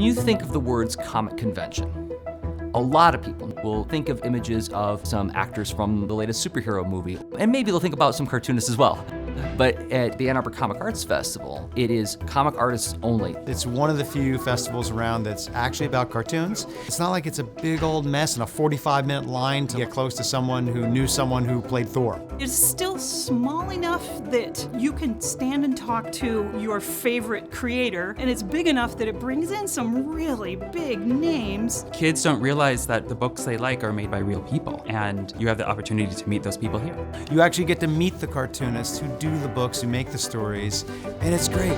When you think of the words comic convention, a lot of people will think of images of some actors from the latest superhero movie, and maybe they'll think about some cartoonists as well. But at the Ann Arbor Comic Arts Festival, it is comic artists only. It's one of the few festivals around that's actually about cartoons. It's not like it's a big old mess and a 45-minute line to get close to someone who knew someone who played Thor. It's still small enough that you can stand and talk to your favorite creator, and it's big enough that it brings in some really big names. Kids don't realize that the books they like are made by real people, and you have the opportunity to meet those people here. You actually get to meet the cartoonists who do the books, who make the stories, and it's great.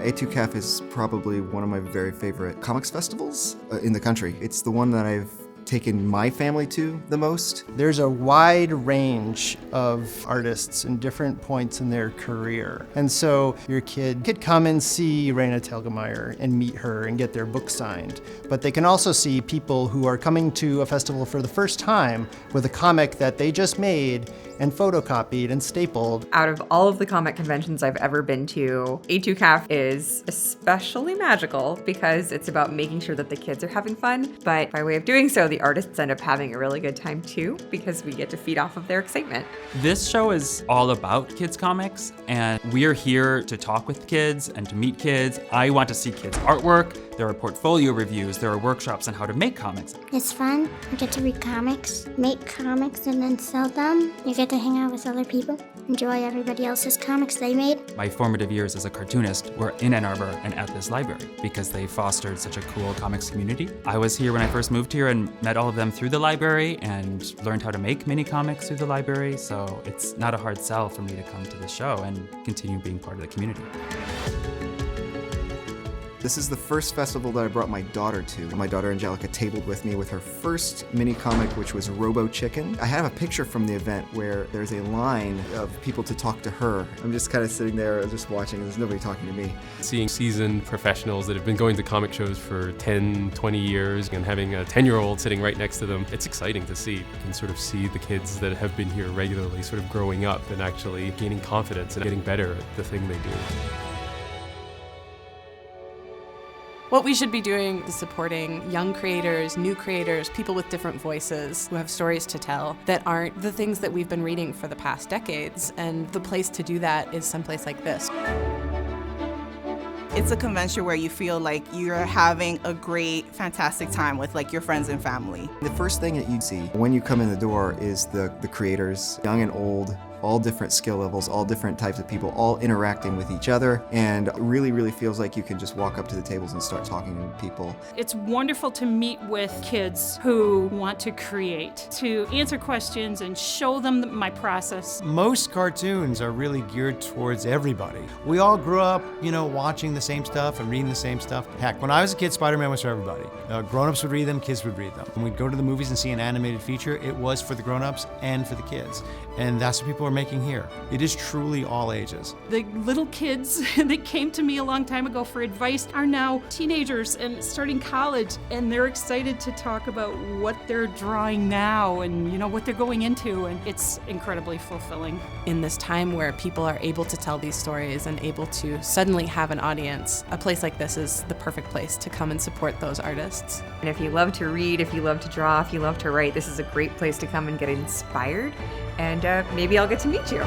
A2CAF is probably one of my very favorite comics festivals in the country. It's the one that I've taken my family to the most. There's a wide range of artists in different points in their career. And so your kid could come and see Raina Telgemeier and meet her and get their book signed. But they can also see people who are coming to a festival for the first time with a comic that they just made and photocopied and stapled. Out of all of the comic conventions I've ever been to, A2CAF is especially magical because it's about making sure that the kids are having fun, but by way of doing so, the artists end up having a really good time too because we get to feed off of their excitement. This show is all about kids' comics, and we're here to talk with kids and to meet kids. I want to see kids' artwork. There are portfolio reviews, there are workshops on how to make comics. It's fun. You get to read comics, make comics, and then sell them. You get to hang out with other people, enjoy everybody else's comics they made. My formative years as a cartoonist were in Ann Arbor and at this library because they fostered such a cool comics community. I was here when I first moved here and met all of them through the library and learned how to make mini comics through the library, so it's not a hard sell for me to come to the show and continue being part of the community. This is the first festival that I brought my daughter to. My daughter Angelica tabled with me with her first mini comic, which was Robo Chicken. I have a picture from the event where there's a line of people to talk to her. I'm just kind of sitting there just watching, there's nobody talking to me. Seeing seasoned professionals that have been going to comic shows for 10, 20 years and having a 10-year-old sitting right next to them, it's exciting to see. You can sort of see the kids that have been here regularly sort of growing up and actually gaining confidence and getting better at the thing they do. What we should be doing is supporting young creators, new creators, people with different voices who have stories to tell that aren't the things that we've been reading for the past decades, and the place to do that is someplace like this. It's a convention where you feel like you're having a great, fantastic time with like your friends and family. The first thing that you see when you come in the door is the creators, young and old, all different skill levels, all different types of people, all interacting with each other, and it really feels like you can just walk up to the tables and start talking to people. It's wonderful to meet with kids who want to create, to answer questions and show them my process. Most cartoons are really geared towards everybody. We all grew up, watching the same stuff and reading the same stuff. Heck, when I was a kid, Spider-Man was for everybody. Grown-ups would read them, kids would read them. When we'd go to the movies and see an animated feature, it was for the grown-ups and for the kids. And that's what people are making here. It is truly all ages. The little kids that came to me a long time ago for advice are now teenagers and starting college, and they're excited to talk about what they're drawing now and what they're going into, and it's incredibly fulfilling. In this time where people are able to tell these stories and able to suddenly have an audience, a place like this is the perfect place to come and support those artists. And if you love to read, if you love to draw, if you love to write, this is a great place to come and get inspired. And maybe I'll get to meet you.